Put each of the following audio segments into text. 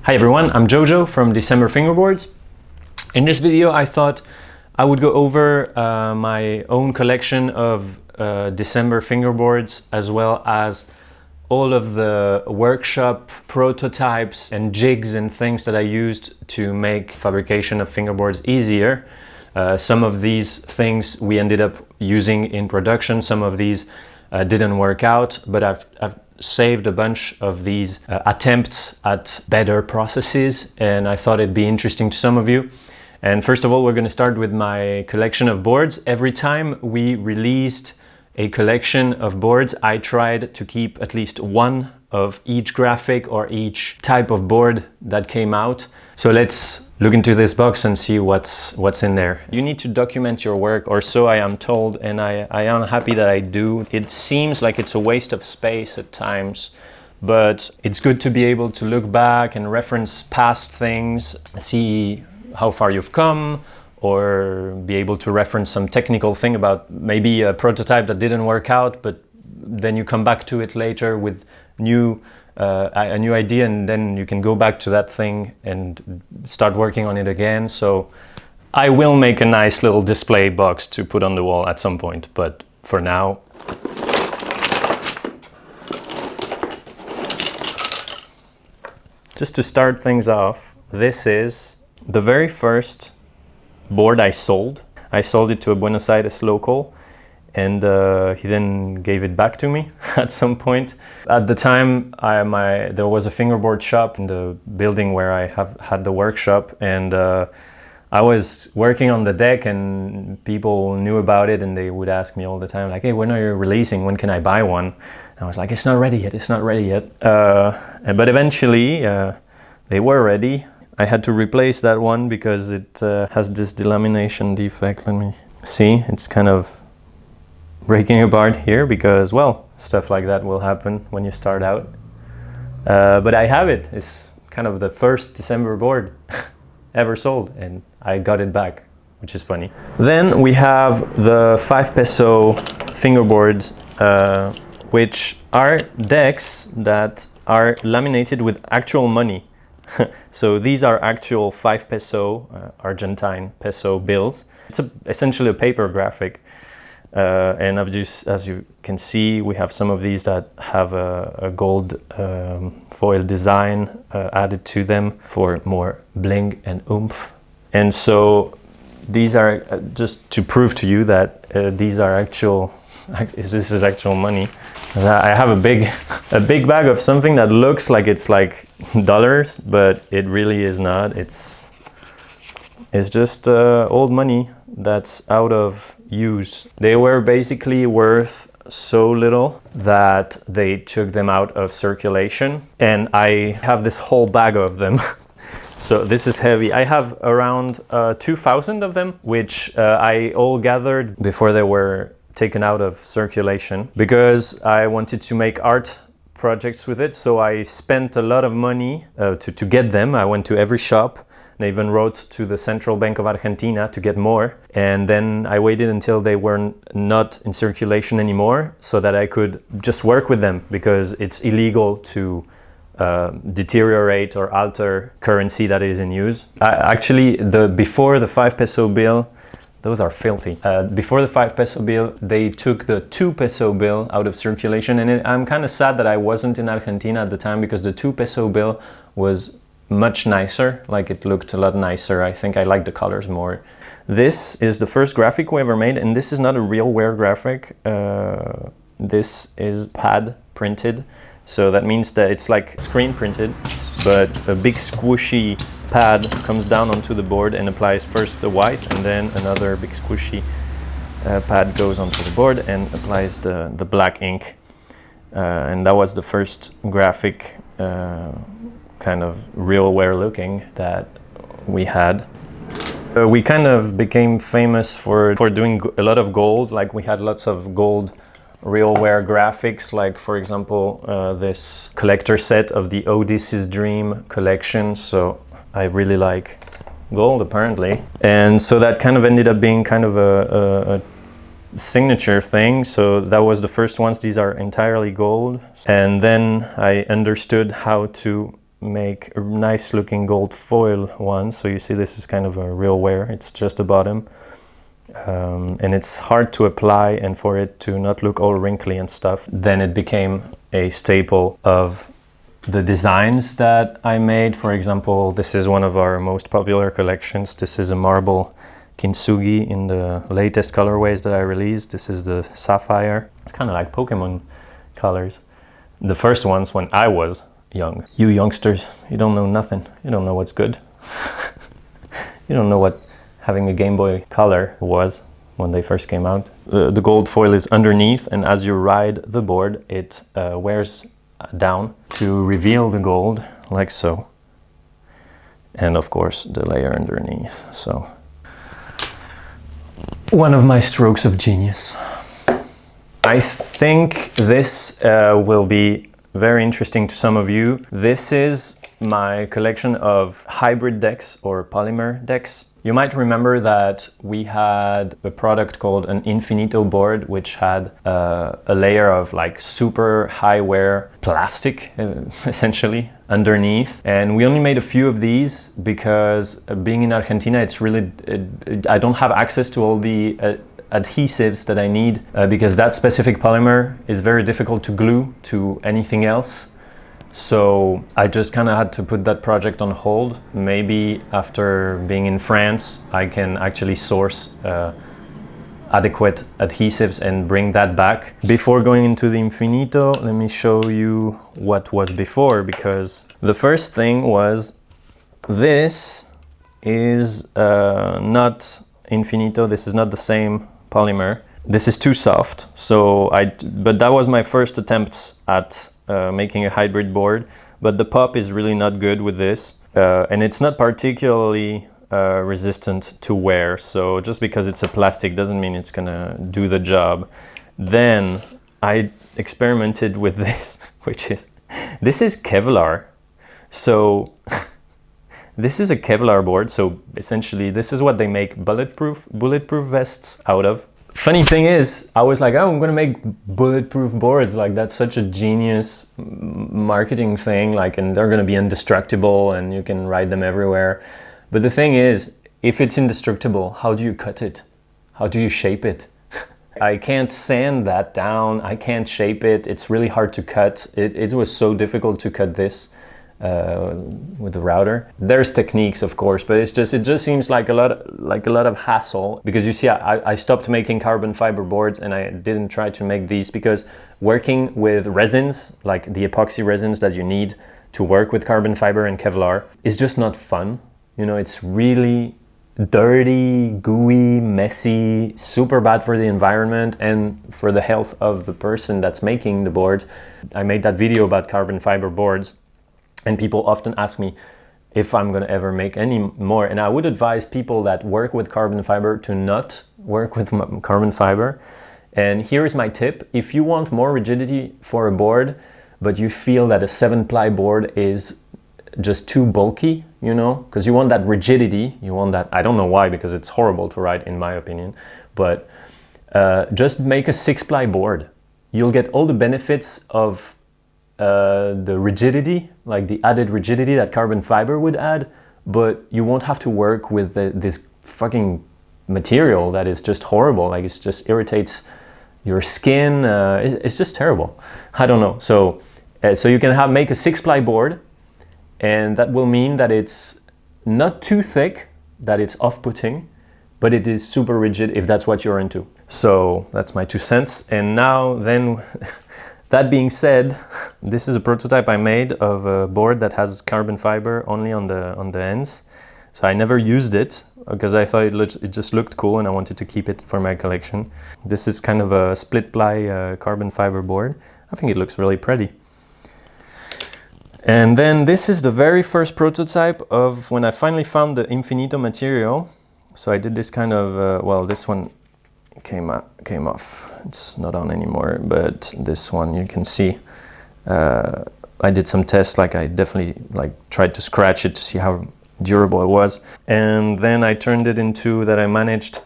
Hi everyone, I'm Jojo from December Fingerboards. In this video I thought I would go over my own collection of December fingerboards, as well as all of the workshop prototypes and jigs and things that I used to make fabrication of fingerboards easier. Some of these things we ended up using in production, some of these didn't work out, but I've saved a bunch of these attempts at better processes, and I thought it'd be interesting to some of you. And first of all, we're going to start with my collection of boards. Every time we released a collection of boards, I tried to keep at least one of each graphic or each type of board that came out. So let's look into this box and see what's in there. You need to document your work, or so I am told, and I am happy that I do. It seems like it's a waste of space at times, but it's good to be able to look back and reference past things, see how far you've come, or be able to reference some technical thing about maybe a prototype that didn't work out, but then you come back to it later with a new idea, and then you can go back to that thing and start working on it again. So I will make a nice little display box to put on the wall at some point, but for now, just to start things off, this is the very first board I sold. I sold it to a Buenos Aires local, and he then gave it back to me at some point. At the time, there was a fingerboard shop in the building where I have had the workshop, and I was working on the deck, and people knew about it, and they would ask me all the time, like, hey, when are you releasing? When can I buy one? And I was like, it's not ready yet, it's not ready yet. But eventually, they were ready. I had to replace that one because it has this delamination defect. Let me see, it's kind of breaking apart here because, well, stuff like that will happen when you start out. But I have it. It's kind of the first December board ever sold, and I got it back, which is funny. Then we have the 5 peso fingerboards, which are decks that are laminated with actual money. So these are actual 5 peso, Argentine peso bills. It's essentially a paper graphic. And as you can see, we have some of these that have a gold foil design added to them for more bling and oomph. And so these are just to prove to you that these are this is actual money. I have a big bag of something that looks like it's like dollars, but it really is not. It's just old money that's out of use. They were basically worth so little that they took them out of circulation, and I have this whole bag of them. So this is heavy. I have around 2,000 of them, which I all gathered before they were taken out of circulation because I wanted to make art projects with it. So I spent a lot of money to get them. I went to every shop, and I even wrote to the Central Bank of Argentina to get more. And then I waited until they were not in circulation anymore so that I could just work with them, because it's illegal to deteriorate or alter currency that is in use. Actually, before the 5 peso bill, those are filthy. Before the 5 peso bill, they took the 2 peso bill out of circulation, and I'm kind of sad that I wasn't in Argentina at the time, because the 2 peso bill was much nicer. Like, it looked a lot nicer. I think I like the colors more. This is the first graphic we ever made, and this is not a real wear graphic. This is pad printed, so that means that it's like screen printed, but a big squishy pad comes down onto the board and applies first the white, and then another big squishy pad goes onto the board and applies the black ink. And that was the first graphic kind of real wear looking that we had. We kind of became famous for doing a lot of gold. Like, we had lots of gold real wear graphics, like, for example, this collector set of the Oh This Is Dream collection. So I really like gold, apparently. And so that kind of ended up being kind of a signature thing. So that was the first ones. These are entirely gold. And then I understood how to make a nice looking gold foil one. So you see this is kind of a real wear, it's just the bottom. And it's hard to apply and for it to not look all wrinkly and stuff. Then it became a staple of the designs that I made. For example, this is one of our most popular collections. This is a marble kintsugi in the latest colorways that I released. This is the sapphire. It's kind of like Pokemon colors. The first ones when I was young. You youngsters, you don't know nothing. You don't know what's good. You don't know what having a Game Boy Color was when they first came out. The gold foil is underneath, and as you ride the board, it wears down to reveal the gold, like so. And of course, the layer underneath. So, one of my strokes of genius. I think this will be very interesting to some of you. This is my collection of hybrid decks or polymer decks. You might remember that we had a product called an Infinito board, which had a layer of like super high wear plastic, essentially, underneath. And we only made a few of these because being in Argentina, it's really, I don't have access to all the adhesives that I need because that specific polymer is very difficult to glue to anything else. So I just kind of had to put that project on hold. Maybe after being in France, I can actually source adequate adhesives and bring that back. Before going into the Infinito, let me show you what was before, because the first thing was this is not Infinito. This is not the same polymer. This is too soft. So but that was my first attempt at making a hybrid board, but the pop is really not good with this, and it's not particularly resistant to wear. So just because it's a plastic doesn't mean it's gonna do the job. Then I experimented with this, this is Kevlar. So this is a Kevlar board. So essentially this is what they make bulletproof vests out of. Funny thing is, I was like, oh, I'm gonna make bulletproof boards. Like, that's such a genius marketing thing. Like, and they're gonna be indestructible and you can ride them everywhere. But the thing is, if it's indestructible, how do you cut it? How do you shape it? I can't sand that down. I can't shape it. It's really hard to cut. It was so difficult to cut this with the router. There's techniques, of course, but it just seems like a lot of hassle, because you see, I stopped making carbon fiber boards and I didn't try to make these because working with resins, like the epoxy resins that you need to work with carbon fiber and Kevlar, is just not fun. You know, it's really dirty, gooey, messy, super bad for the environment and for the health of the person that's making the boards. I made that video about carbon fiber boards, and people often ask me if I'm gonna ever make any more. And I would advise people that work with carbon fiber to not work with carbon fiber. And here is my tip. If you want more rigidity for a board, but you feel that a 7-ply board is just too bulky, you know, because you want that rigidity, you want that, I don't know why, because it's horrible to ride in my opinion, but just make a 6-ply board. You'll get all the benefits of the rigidity, like the added rigidity that carbon fiber would add, but you won't have to work with this fucking material that is just horrible. Like, it just irritates your skin. It's just terrible. I don't know. So you can make a 6-ply board, and that will mean that it's not too thick, that it's off-putting, but it is super rigid if that's what you're into. So that's my 2 cents. And now then, that being said, this is a prototype I made of a board that has carbon fiber only on the ends. So I never used it because I thought it just looked cool and I wanted to keep it for my collection. This is kind of a split-ply carbon fiber board. I think it looks really pretty. And then this is the very first prototype of when I finally found the Infinito material. So I did this kind of, well, this one came off. It's not on anymore, but this one you can see. I did some tests, like I definitely tried to scratch it to see how durable it was. And then I turned it into that I managed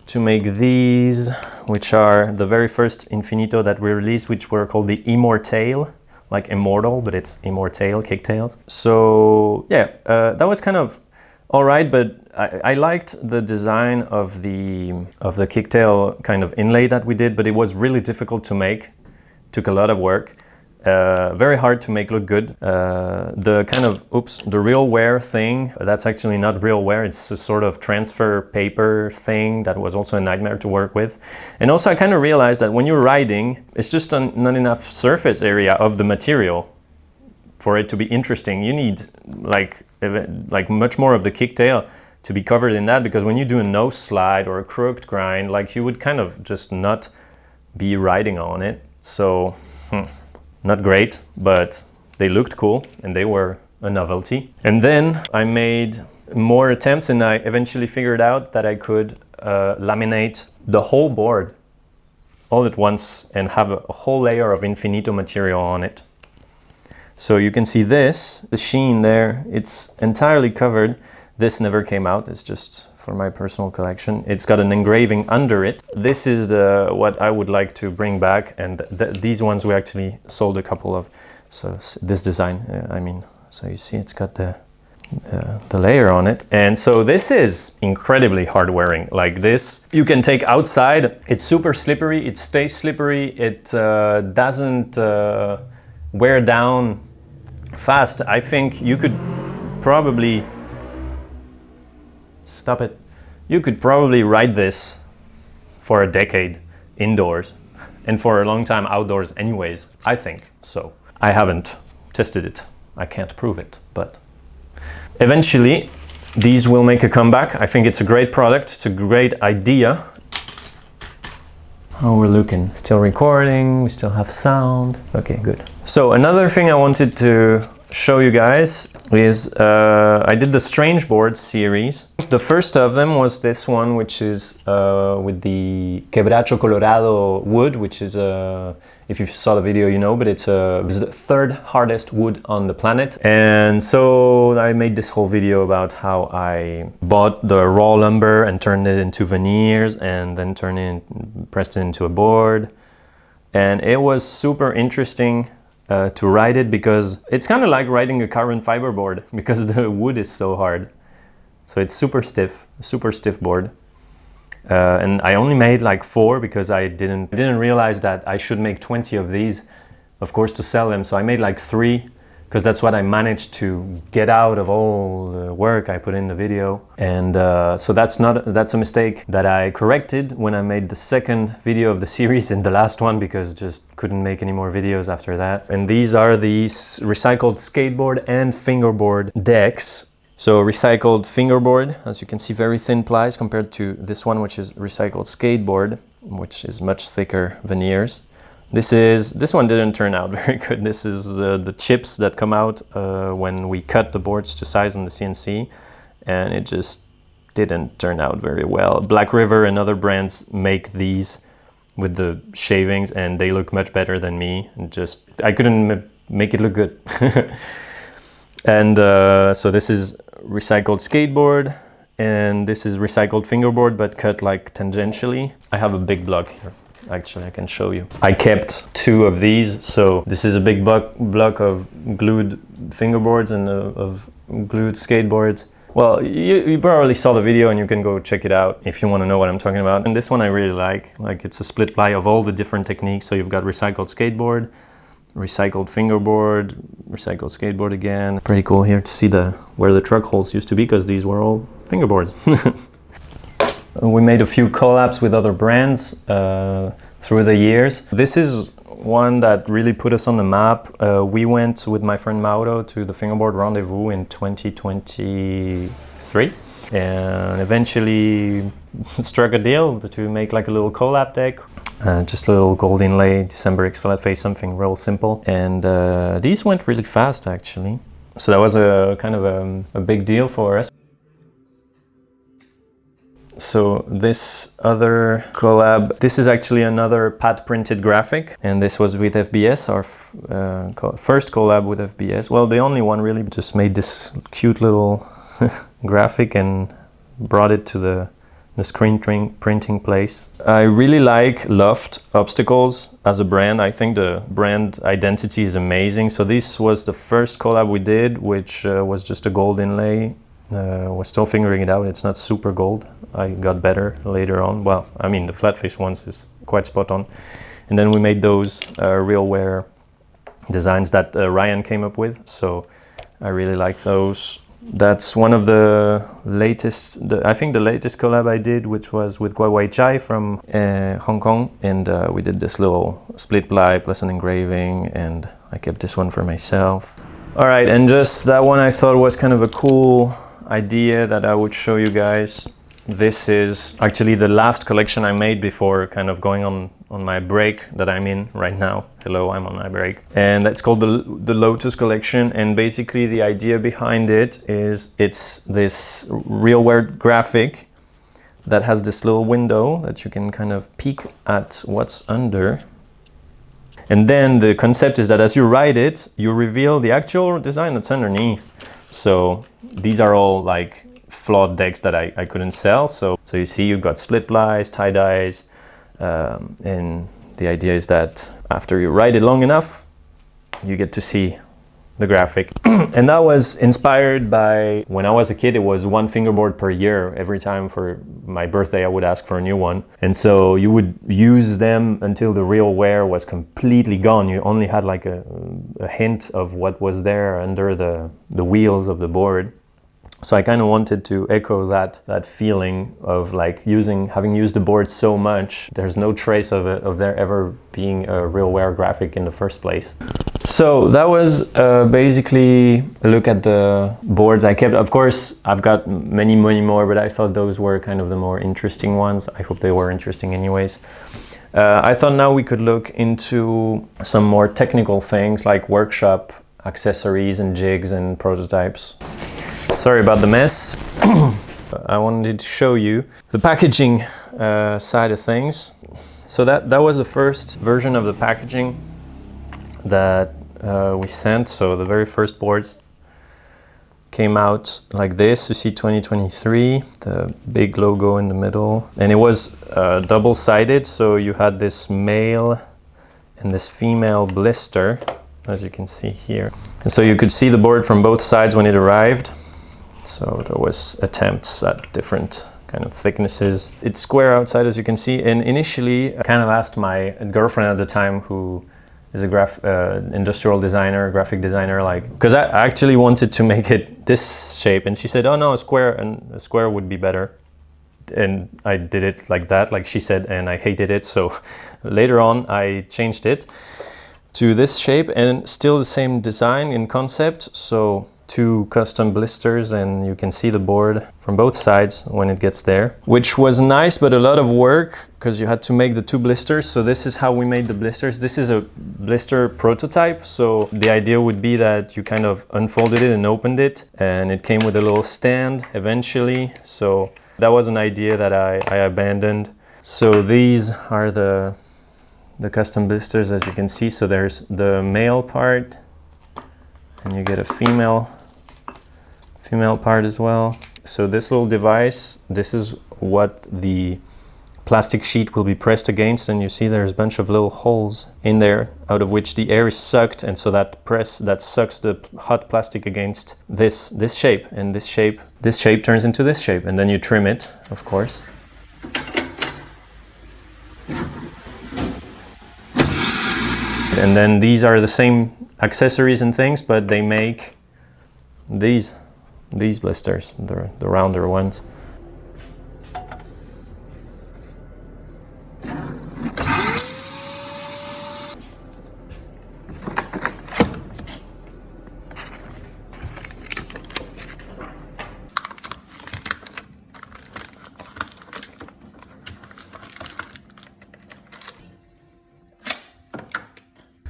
to make these, which are the very first Infinito that we released, which were called the Immortale, like immortal, but it's immortale, kicktails. So yeah, that was kind of all right, but I liked the design of the kicktail kind of inlay that we did, but it was really difficult to make. Took a lot of work. Very hard to make look good. The kind of, the real wear thing, that's actually not real wear, it's a sort of transfer paper thing that was also a nightmare to work with. And also I kind of realized that when you're writing, it's just not enough surface area of the material for it to be interesting. You need like much more of the kicktail to be covered in that, because when you do a nose slide or a crooked grind, like you would kind of just not be writing on it. So, not great, but they looked cool and they were a novelty. And then I made more attempts, and I eventually figured out that I could laminate the whole board all at once and have a whole layer of Infinito material on it. So you can see this, the sheen there, it's entirely covered. This never came out, it's just for my personal collection. It's got an engraving under it. This is what I would like to bring back, and these ones we actually sold a couple of. So this design, I mean, so you see it's got the layer on it. And so this is incredibly hard wearing. Like this, you can take outside, it's super slippery, it stays slippery, it doesn't wear down fast. I think you could probably you could probably ride this for a decade indoors and for a long time outdoors anyways, I think. So I haven't tested it, I can't prove it, but eventually these will make a comeback. I think it's a great product, it's a great idea. How we're looking, still recording, we still have sound. Okay, good. So another thing I wanted to show you guys is I did the Strange Board series. The first of them was this one, which is with the Quebracho Colorado wood, which is if you saw the video you know, but it's the third hardest wood on the planet. And so I made this whole video about how I bought the raw lumber and turned it into veneers and then pressed it into a board. And it was super interesting to write it, because it's kind of like writing a carbon fiber board because the wood is so hard. So it's super stiff board. And I only made like 4 because I didn't realize that I should make 20 of these, of course, to sell them. So I made like 3 because that's what I managed to get out of all the work I put in the video. And so that's a mistake that I corrected when I made the second video of the series and the last one, because just couldn't make any more videos after that. And these are the recycled skateboard and fingerboard decks. So recycled fingerboard, as you can see, very thin plies compared to this one, which is recycled skateboard, which is much thicker veneers. This one didn't turn out very good. This is the chips that come out when we cut the boards to size on the CNC, and it just didn't turn out very well. Black River and other brands make these with the shavings, and they look much better than me. And just I couldn't make it look good. And so this is recycled skateboard, and this is recycled fingerboard, but cut like tangentially. I have a big block here. Actually, I can show you. I kept 2 of these, so this is a big block of glued fingerboards and of glued skateboards. Well, you probably saw the video and you can go check it out if you want to know what I'm talking about. And this one I really like it's a split ply of all the different techniques. So you've got recycled skateboard, recycled fingerboard, recycled skateboard again. Pretty cool here to see where the truck holes used to be, because these were all fingerboards. We made a few collabs with other brands through the years. This is one that really put us on the map. We went with my friend Mauro to the Fingerboard Rendezvous in 2023 and eventually struck a deal to make like a little collab deck. Just a little gold inlay, December X flat face, something real simple. And these went really fast actually. So that was a kind of a big deal for us. So this other collab, this is actually another pad printed graphic, and this was with FBS, our first collab with FBS. Well, the only one really. Just made this cute little graphic and brought it to the screen printing place. I really like Loft Obstacles as a brand. I think the brand identity is amazing. So this was the first collab we did, which was just a gold inlay. We're still figuring it out. It's not super gold. I got better later on. Well, I mean, the flat face ones is quite spot on. And then we made those real wear designs that Ryan came up with. So I really like those. That's one of the latest, I think the latest collab I did, which was with Guai Wai Chai from Hong Kong. And we did this little split ply plus an engraving, and I kept this one for myself. All right, and just that one I thought was kind of a cool idea that I would show you guys. This is actually the last collection I made before kind of going on my break that I'm in right now. Hello, I'm on my break. And it's called the Lotus collection. And basically the idea behind it is it's this real wear graphic that has this little window that you can kind of peek at what's under. And then the concept is that as you write it, you reveal the actual design that's underneath. So these are all like flawed decks that I couldn't sell. So you see you've got split plies, tie-dyes, and the idea is that after you write it long enough, you get to see the graphic. And that was inspired by when I was a kid. It was one fingerboard per year. Every time for my birthday I would ask for a new one, and so you would use them until the real wear was completely gone. You only had like a hint of what was there under the wheels of the board. So I kind of wanted to echo that feeling of like having used the board so much, there's no trace of there ever being a real wear graphic in the first place. So that was basically a look at the boards I kept. Of course, I've got many more, but I thought those were kind of the more interesting ones. I hope they were interesting anyways. I thought now we could look into some more technical things like workshop accessories and jigs and prototypes. Sorry about the mess. I wanted to show you the packaging side of things. So that was the first version of the packaging that we sent. So the very first boards came out like this. You see 2023, the big logo in the middle. And it was double-sided, so you had this male and this female blister, as you can see here. And so you could see the board from both sides when it arrived. So there was attempts at different kind of thicknesses. It's square outside, as you can see. And initially, I kind of asked my girlfriend at the time, who is a industrial designer, graphic designer, like, because I actually wanted to make it this shape, and she said, "Oh no, a square would be better." And I did it like that, like she said, and I hated it. So later on, I changed it to this shape, and still the same design and concept. So 2 custom blisters, and you can see the board from both sides when it gets there, which was nice, but a lot of work because you had to make the 2 blisters. So this is how we made the blisters. This is a blister prototype. So the idea would be that you kind of unfolded it and opened it, and it came with a little stand eventually. So that was an idea that I abandoned. So these are the custom blisters, as you can see. So there's the male part, and you get a female part as well. So this little device, this is what the plastic sheet will be pressed against, and you see there's a bunch of little holes in there out of which the air is sucked, and so that sucks the hot plastic against this shape, and this shape turns into this shape, and then you trim it, of course. And then these are the same accessories and things, but they make these blisters, the rounder ones.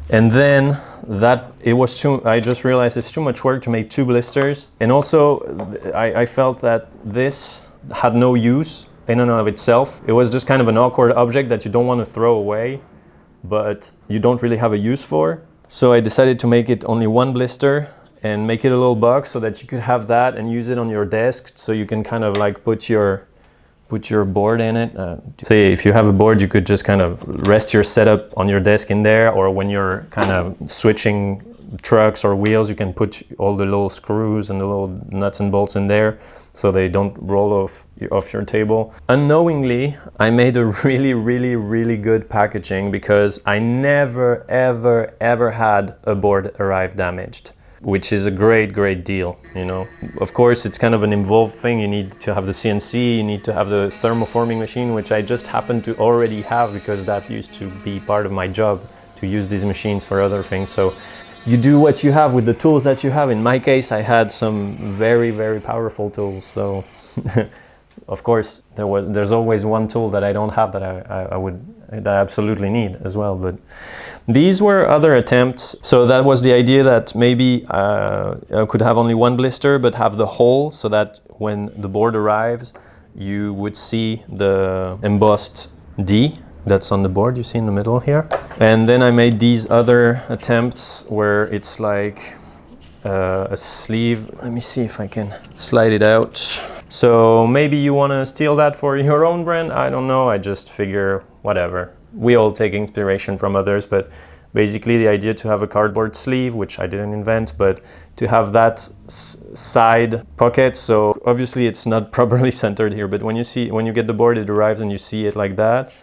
And then I just realized it's too much work to make 2 blisters. And also I felt that this had no use in and of itself. It was just kind of an awkward object that you don't want to throw away, but you don't really have a use for. So I decided to make it only 1 blister and make it a little box so that you could have that and use it on your desk, so you can kind of like put your put your board in it. Say if you have a board, you could just kind of rest your setup on your desk in there, or when you're kind of switching trucks or wheels, you can put all the little screws and the little nuts and bolts in there so they don't roll off your table. Unknowingly, I made a really good packaging because I never ever had a board arrive damaged, which is a great deal, you know. Of course, it's kind of an involved thing. You need to have the CNC, you need to have the thermoforming machine, which I just happen to already have because that used to be part of my job, to use these machines for other things. So you do what you have with the tools that you have. In my case, I had some very powerful tools. So of course, there's always one tool that I don't have that I absolutely need as well. But these were other attempts. So that was the idea, that maybe I could have only one blister, but have the hole so that when the board arrives, you would see the embossed D that's on the board, you see in the middle here. And then I made these other attempts where it's like a sleeve. Let me see if I can slide it out. So maybe you want to steal that for your own brand. I don't know. I just figure whatever. We all take inspiration from others, but basically the idea to have a cardboard sleeve, which I didn't invent, but to have that side pocket. So obviously it's not properly centered here, but when you get the board, it arrives and you see it like that.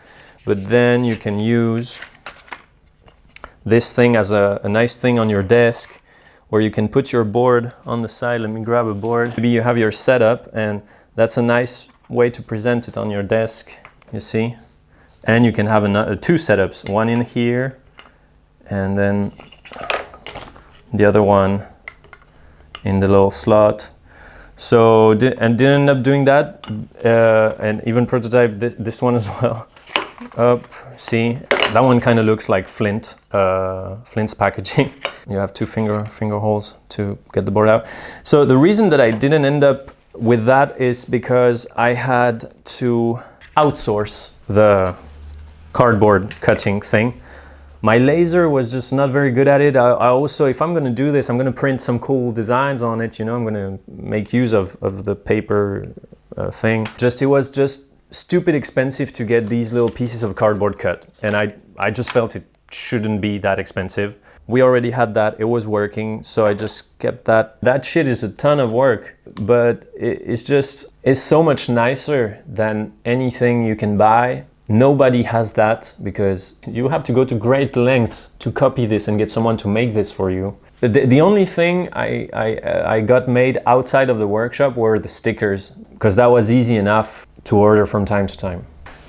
But then you can use this thing as a nice thing on your desk, where you can put your board on the side. Let me grab a board. Maybe you have your setup, and that's a nice way to present it on your desk, you see? And you can have two setups, one in here, and then the other one in the little slot. So, didn't end up doing that, and even prototype this one as well. Up, see, that one kind of looks like Flint's packaging. You have two finger holes to get the board out. So the reason that I didn't end up with that is because I had to outsource the cardboard cutting thing. My laser was just not very good at it. I also, if I'm going to do this, I'm going to print some cool designs on it, you know, I'm going to make use of the paper thing. It was just stupid expensive to get these little pieces of cardboard cut, and I just felt it shouldn't be that expensive. We already had that, it was working, so I just kept that. That shit is a ton of work, but it's so much nicer than anything you can buy. Nobody has that because you have to go to great lengths to copy this and get someone to make this for you. The only thing I got made outside of the workshop were the stickers, because that was easy enough to order from time to time.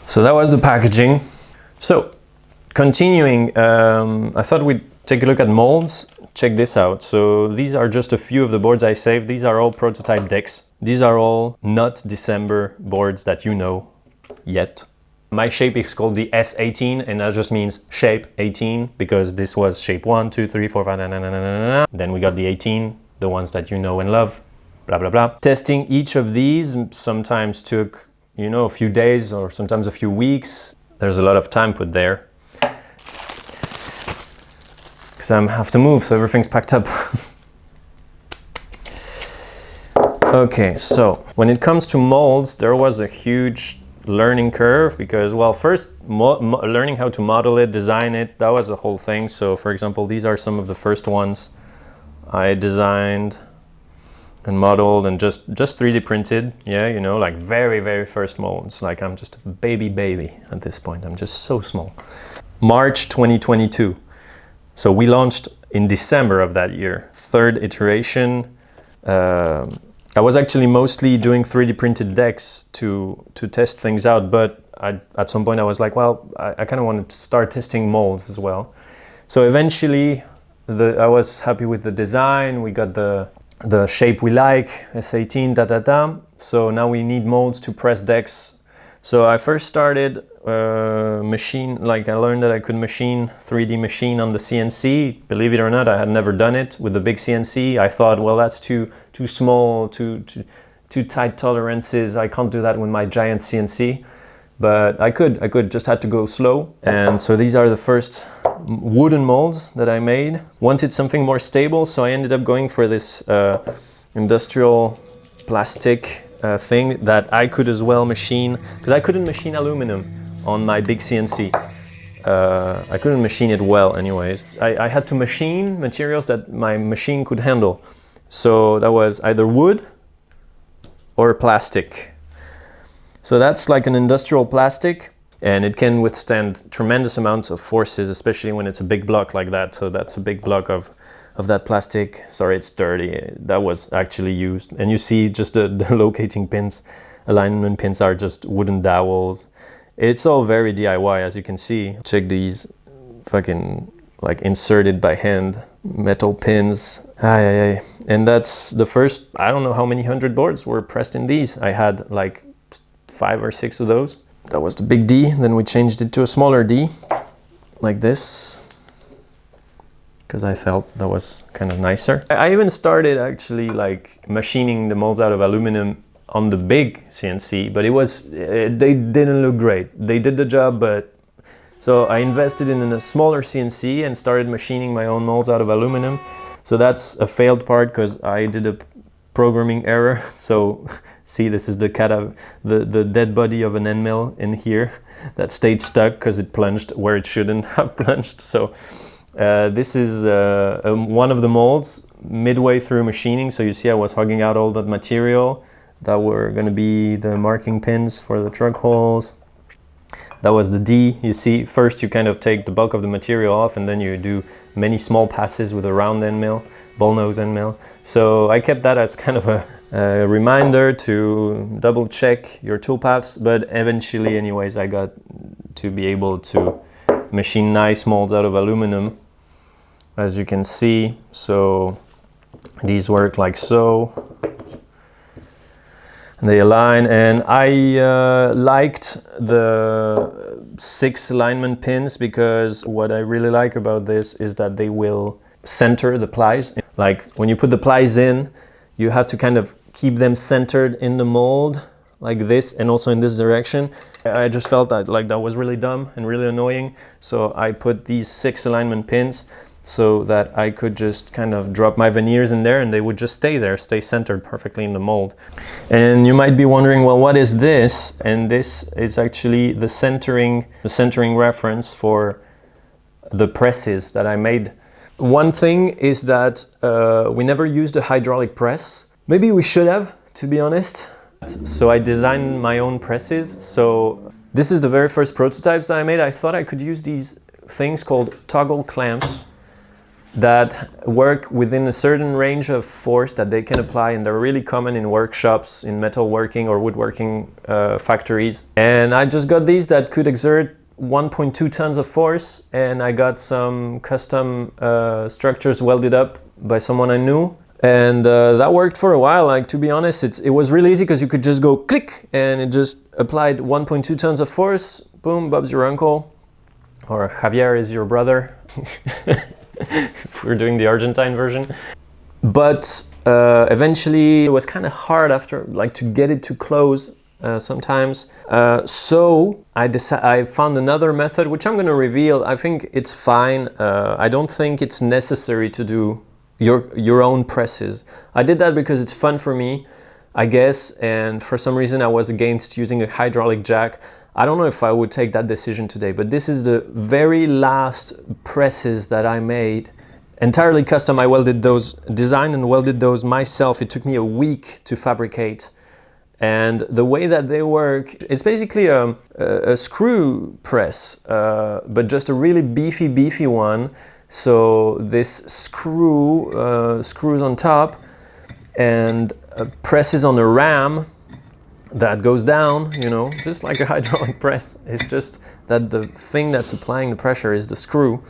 So that was the packaging. So continuing, I thought we'd take a look at molds. Check this out. So these are just a few of the boards I saved. These are all prototype decks. These are all not December boards that you know yet. My shape is called the S18, and that just means shape 18, because this was shape 1, 2, 3, 4, 5, Then we got the 18, the ones that you know and love, blah, blah, blah. Testing each of these sometimes took, you know, a few days or sometimes a few weeks. There's a lot of time put there, because I have to move, so everything's packed up. Okay, so when it comes to molds, there was a huge learning curve, because, well, first learning how to model it, design it, that was a whole thing. So for example, these are some of the first ones I designed and modeled and just 3D printed. Yeah, you know, like very first molds. Like I'm just a baby at this point. I'm just so small. March 2022. So we launched in December of that year. Third iteration. I was actually mostly doing 3D printed decks to test things out, but at some point I was like, well, I kind of wanted to start testing molds as well. So eventually I was happy with the design. We got the shape we like, S18, So now we need molds to press decks. So I first started I learned that I could 3D machine on the CNC. Believe it or not, I had never done it with the big CNC. I thought, well, that's too small, too tight tolerances. I can't do that with my giant CNC. But I could, just had to go slow. And so these are the first wooden molds that I made. Wanted something more stable, so I ended up going for this industrial plastic thing that I could as well machine, because I couldn't machine aluminum on my big CNC. I couldn't machine it well anyways. I had to machine materials that my machine could handle. So that was either wood or plastic. So that's like an industrial plastic, and it can withstand tremendous amounts of forces, especially when it's a big block like that. So that's a big block of that plastic. Sorry, it's dirty. That was actually used. And you see just the locating pins, alignment pins are just wooden dowels. It's all very DIY, as you can see. Check these fucking like inserted by hand metal pins. And that's the first, I don't know how many 100 boards were pressed in these. I had like 5 or 6 of those. That was the big D. Then we changed it to a smaller D, like this, because I felt that was kind of nicer. I even started actually like machining the molds out of aluminum on the big CNC, but they didn't look great. They did the job, but so I invested in a smaller CNC and started machining my own molds out of aluminum. So that's a failed part because I did a programming error. So see, this is the dead body of an end mill in here that stayed stuck because it plunged where it shouldn't have plunged. So this is one of the molds midway through machining. So you see I was hugging out all that material that were going to be the marking pins for the truck holes. That was the D. You see, first you kind of take the bulk of the material off, and then you do many small passes with a round end mill, ball nose end mill. So I kept that as kind of a reminder to double check your tool paths, but eventually anyways I got to be able to machine nice molds out of aluminum, as you can see. So these work like so. They align, and I liked the 6 alignment pins because what I really like about this is that they will center the plies. Like when you put the plies in, you have to kind of keep them centered in the mold like this, and also in this direction. I just felt that like that was really dumb and really annoying. So I put these 6 alignment pins so that I could just kind of drop my veneers in there and they would just stay there, stay centered perfectly in the mold. And you might be wondering, well, what is this? And this is actually the centering reference for the presses that I made. One thing is that we never used a hydraulic press. Maybe we should have, to be honest. So I designed my own presses. So this is the very first prototypes that I made. I thought I could use these things called toggle clamps that work within a certain range of force that they can apply, and they're really common in workshops, in metalworking or woodworking factories. And I just got these that could exert 1.2 tons of force, and I got some custom structures welded up by someone I knew, and that worked for a while. Like, to be honest, it was really easy because you could just go click and it just applied 1.2 tons of force. Boom, Bob's your uncle, or Javier is your brother. If we're doing the Argentine version. But eventually it was kind of hard after, like, to get it to close sometimes. So I found another method, which I'm going to reveal. I think it's fine. I don't think it's necessary to do your own presses. I did that because it's fun for me, I guess, and for some reason I was against using a hydraulic jack. I don't know if I would take that decision today, but this is the very last presses that I made. Entirely custom. I welded those, designed and welded those myself. It took me a week to fabricate. And the way that they work, it's basically a screw press, but just a really beefy one. So this screws on top and presses on a ram that goes down, you know, just like a hydraulic press. It's just that the thing that's applying the pressure is the screw.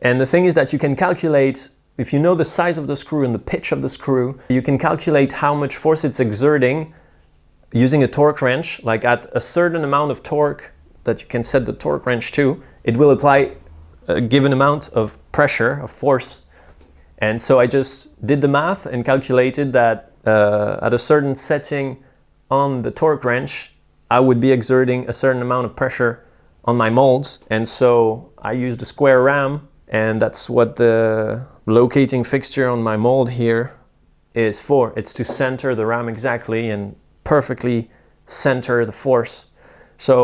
And the thing is that you can calculate, if you know the size of the screw and the pitch of the screw, you can calculate how much force it's exerting using a torque wrench. Like at a certain amount of torque that you can set the torque wrench to, it will apply a given amount of pressure, of force. And so I just did the math and calculated that at a certain setting on the torque wrench, I would be exerting a certain amount of pressure on my molds. And so I used a square ram, and that's what the locating fixture on my mold here is for. It's to center the ram exactly and perfectly center the force. So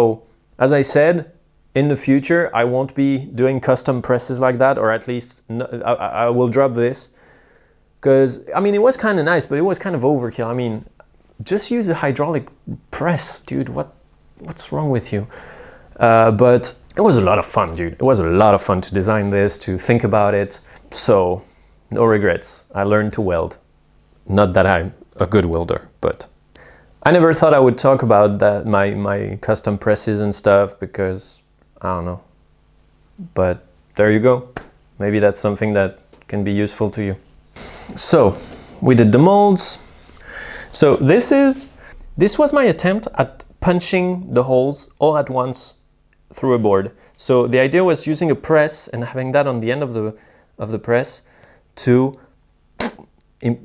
as I said, in the future, I won't be doing custom presses like that, or at least I will drop this. Because, I mean, it was kind of nice, but it was kind of overkill. I mean, just use a hydraulic press, dude. What's wrong with you? But it was a lot of fun, dude. It was a lot of fun to design this, to think about it. So, no regrets. I learned to weld. Not that I'm a good welder, but I never thought I would talk about that, my custom presses and stuff, because I don't know. But there you go. Maybe that's something that can be useful to you. So we did the molds. So this was my attempt at punching the holes all at once through a board. So the idea was using a press and having that on the end of the press to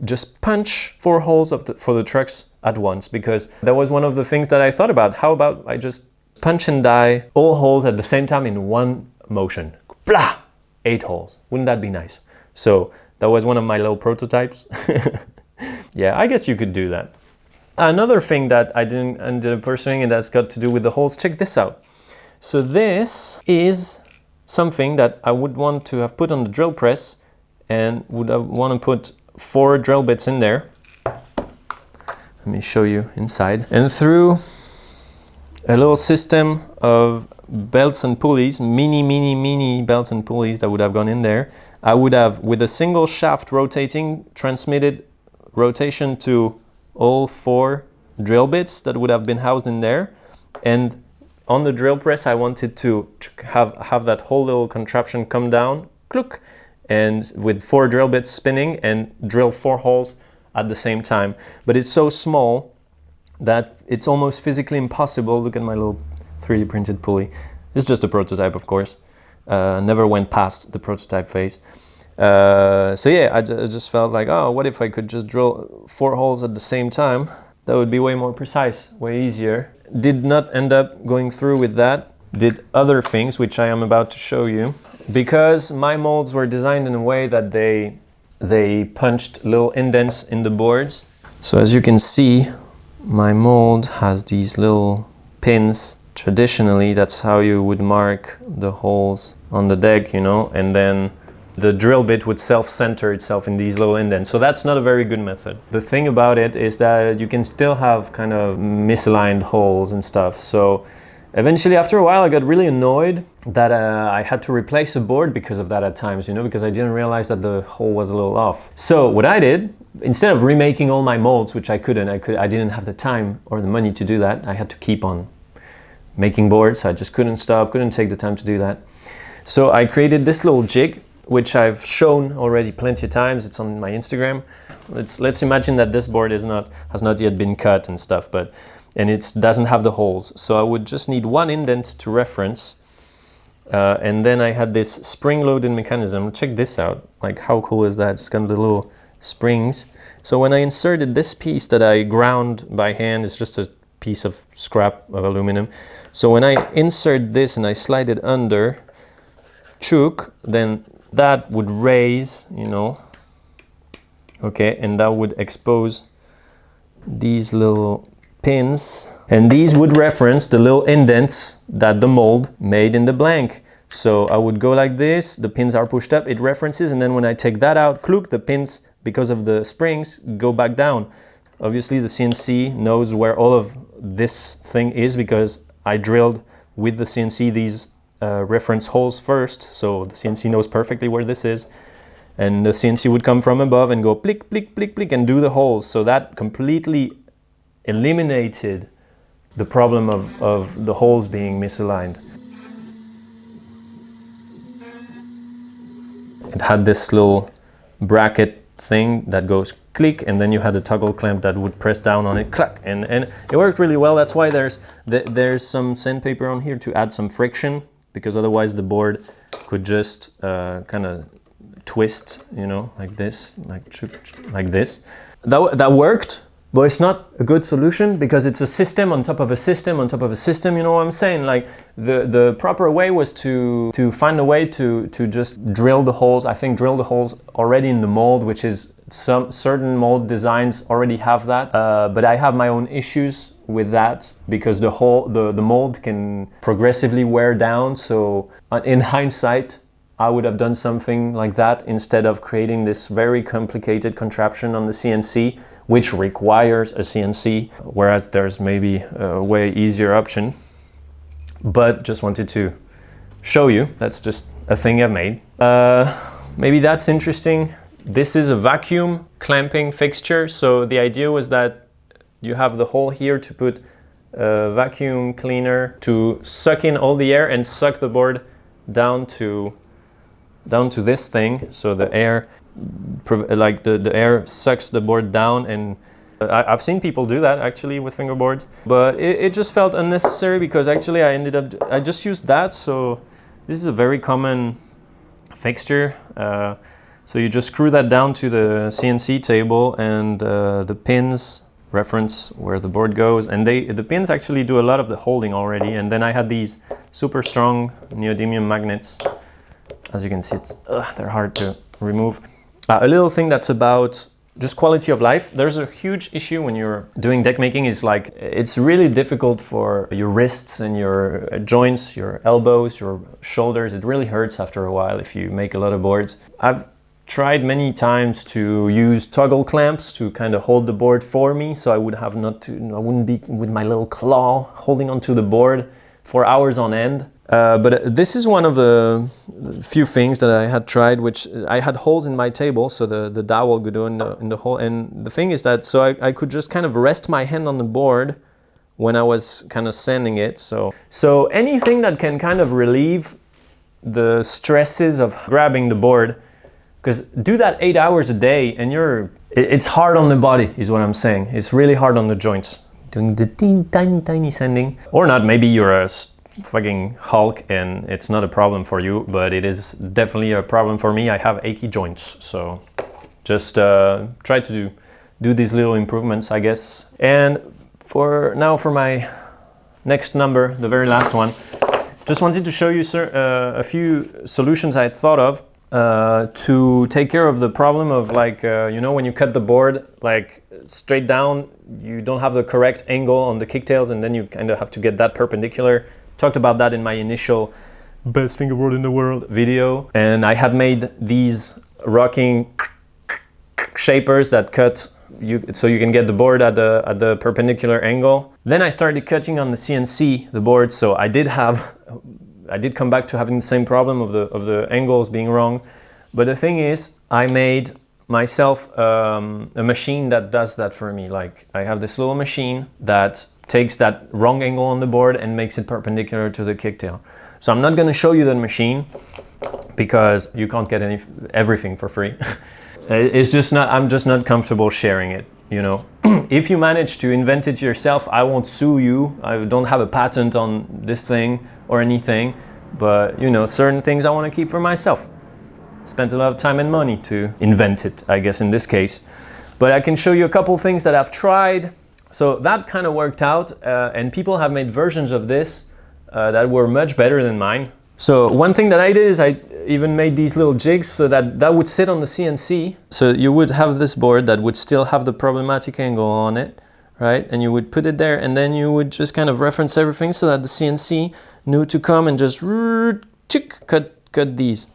just punch 4 holes for the trucks at once, because that was one of the things that I thought about. How about I just punch and die all holes at the same time in one motion? Blah! 8 holes. Wouldn't that be nice? So that was one of my little prototypes. Yeah, I guess you could do that. Another thing that I didn't end up pursuing, and that's got to do with the holes, check this out. So this is something that I would want to have put on the drill press, and would want to put 4 drill bits in there. Let me show you inside. And through a little system of belts and pulleys, mini belts and pulleys that would have gone in there, I would have, with a single shaft rotating, transmitted rotation to all 4 drill bits that would have been housed in there. And on the drill press, I wanted to have that whole little contraption come down, cluck, and with 4 drill bits spinning and drill 4 holes at the same time. But it's so small that it's almost physically impossible. Look at my little 3D printed pulley. It's just a prototype, of course. Never went past the prototype phase. So yeah, I just felt like, oh, what if I could just drill 4 holes at the same time? That would be way more precise, way easier. Did not end up going through with that. Did other things, which I am about to show you. Because my molds were designed in a way that they punched little indents in the boards. So as you can see, my mold has these little pins. Traditionally, that's how you would mark the holes on the deck, you know, and then the drill bit would self-center itself in these little indents. So that's not a very good method. The thing about it is that you can still have kind of misaligned holes and stuff. So eventually, after a while, I got really annoyed that I had to replace a board because of that at times, you know, because I didn't realize that the hole was a little off. So what I did, instead of remaking all my molds, which I didn't have the time or the money to do that. I had to keep on making boards. I just couldn't take the time to do that. So I created this little jig, which I've shown already plenty of times. It's on my Instagram. Let's imagine that this board has not yet been cut and stuff, and it doesn't have the holes. So I would just need 1 indent to reference. And then I had this spring-loaded mechanism. Check this out. Like, how cool is that? It's got the little springs. So when I inserted this piece that I ground by hand, it's just a piece of scrap of aluminum. So when I insert this and I slide it under, chook, then that would raise, you know, okay, and that would expose these little pins, and these would reference the little indents that the mold made in the blank. So I would go like this, the pins are pushed up, it references, and then when I take that out, look, the pins, because of the springs, go back down. Obviously the CNC knows where all of this thing is, because I drilled with the CNC these reference holes first, so the CNC knows perfectly where this is, and the CNC would come from above and go plick, plick, plick, plick, and do the holes. So that completely eliminated the problem of the holes being misaligned. It had this little bracket thing that goes click, and then you had a toggle clamp that would press down on it, clack, and it worked really well. That's why there's some sandpaper on here to add some friction, because otherwise the board could just kind of twist, you know, like this, like this. That worked, but it's not a good solution because it's a system on top of a system on top of a system. You know what I'm saying? Like the proper way was to find a way to just drill the holes. I think drill the holes already in the mold, which is some certain mold designs already have that. But I have my own issues with that because the mold can progressively wear down. So in hindsight, I would have done something like that instead of creating this very complicated contraption on the CNC, which requires a CNC, whereas there's maybe a way easier option. But just wanted to show you, that's just a thing I've made. Maybe that's interesting. This is a vacuum clamping fixture. So the idea was that you have the hole here to put a vacuum cleaner to suck in all the air and suck the board down to this thing. So the air, like the air sucks the board down, and I've seen people do that actually with fingerboards, but it just felt unnecessary because actually I just used that. So this is a very common fixture. So you just screw that down to the CNC table, and the pins reference where the board goes, and the pins actually do a lot of the holding already. And then I had these super strong neodymium magnets. As you can see, they're hard to remove. A little thing that's about just quality of life. There's a huge issue when you're doing deck making, is like it's really difficult for your wrists and your joints, your elbows, your shoulders. It really hurts after a while if you make a lot of boards. I've tried many times to use toggle clamps to kind of hold the board for me, so I wouldn't be with my little claw holding onto the board for hours on end. But this is one of the few things that I had tried, which I had holes in my table, so the dowel could go in the hole. And the thing is that, so I could just kind of rest my hand on the board when I was kind of sanding it. So anything that can kind of relieve the stresses of grabbing the board, because do that 8 hours a day and it's hard on the body, is what I'm saying. It's really hard on the joints. Doing the tiny sanding. Or not, maybe you're a fucking Hulk and it's not a problem for you, but it is definitely a problem for me. I have achy joints, so just try to do these little improvements, I guess. And for my next number, the very last one, just wanted to show you a few solutions I had thought of to take care of the problem of, like, you know, when you cut the board like straight down, you don't have the correct angle on the kicktails, and then you kind of have to get that perpendicular. Talked about that in my initial best fingerboard in the world video, and I had made these rocking shapers that cut so you can get the board at the perpendicular angle. Then I started cutting on the CNC the board, so I did come back to having the same problem of the angles being wrong. But the thing is, I made myself a machine that does that for me. Like, I have this little machine that takes that wrong angle on the board and makes it perpendicular to the kicktail. So I'm not going to show you the machine because you can't get everything for free. I'm just not comfortable sharing it, you know. If you manage to invent it yourself, I won't sue you. I don't have a patent on this thing or anything, but you know, certain things I want to keep for myself. Spent a lot of time and money to invent it, I guess, in this case. But I can show you a couple things that I've tried. So that kind of worked out, and people have made versions of this that were much better than mine. So one thing that I did is I even made these little jigs so that would sit on the CNC. So you would have this board that would still have the problematic angle on it, right? And you would put it there, and then you would just kind of reference everything so that the CNC knew to come and just cut these.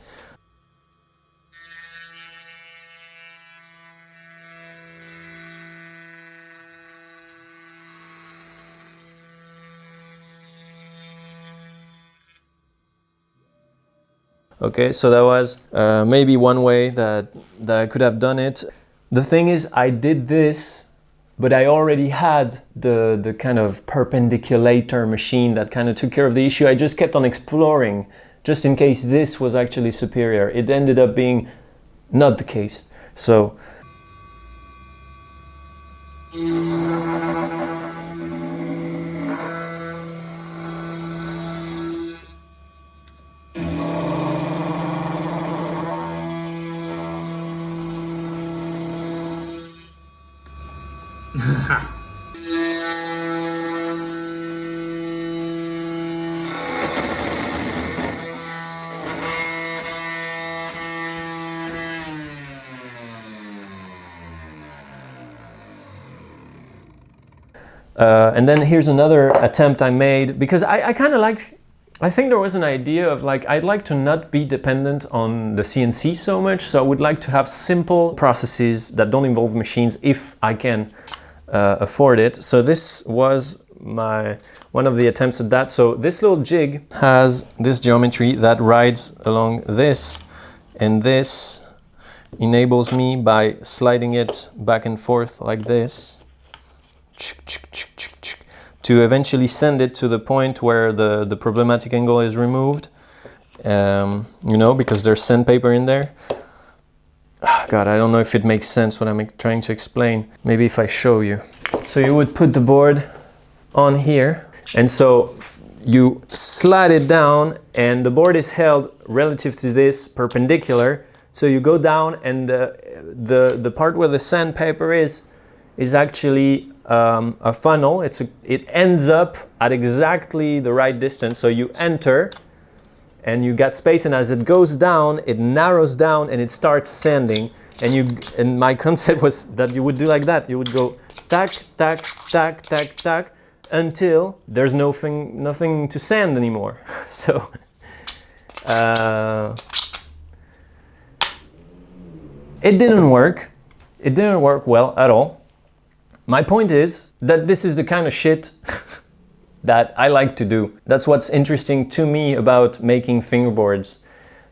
Okay, so that was maybe one way that I could have done it. The thing is, I did this, but I already had the kind of perpendiculator machine that kind of took care of the issue. I just kept on exploring, just in case this was actually superior. It ended up being not the case. So And then here's another attempt I made, because I kind of like, I think there was an idea of like, I'd like to not be dependent on the CNC so much, so I would like to have simple processes that don't involve machines if I can afford it. So this was one of the attempts at that. So this little jig has this geometry that rides along this, and this enables me by sliding it back and forth like this to eventually send it to the point where the problematic angle is removed, you know, because there's sandpaper in there. God, I don't know if it makes sense what I'm trying to explain. Maybe if I show you. So you would put the board on here, and so you slide it down, and the board is held relative to this perpendicular. So you go down, and the part where the sandpaper is actually a funnel. It ends up at exactly the right distance. So you enter, and you got space, and as it goes down, it narrows down and it starts sanding. And my concept was that you would do like that. You would go tack, tack, tack, tack, tack, until there's nothing to sand anymore. So it didn't work. It didn't work well at all. My point is that this is the kind of shit that I like to do. That's what's interesting to me about making fingerboards.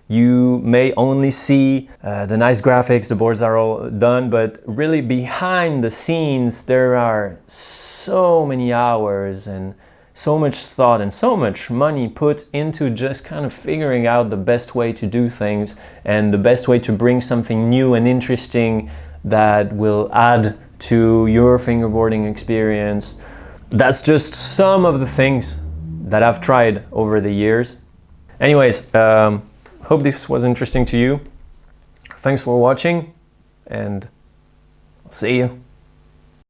You may only see the nice graphics, the boards are all done, but really behind the scenes there are so many hours and so much thought and so much money put into just kind of figuring out the best way to do things and the best way to bring something new and interesting that will add to your fingerboarding experience. That's just some of the things that I've tried over the years. Anyways, hope this was interesting to you. Thanks for watching, and I'll see you.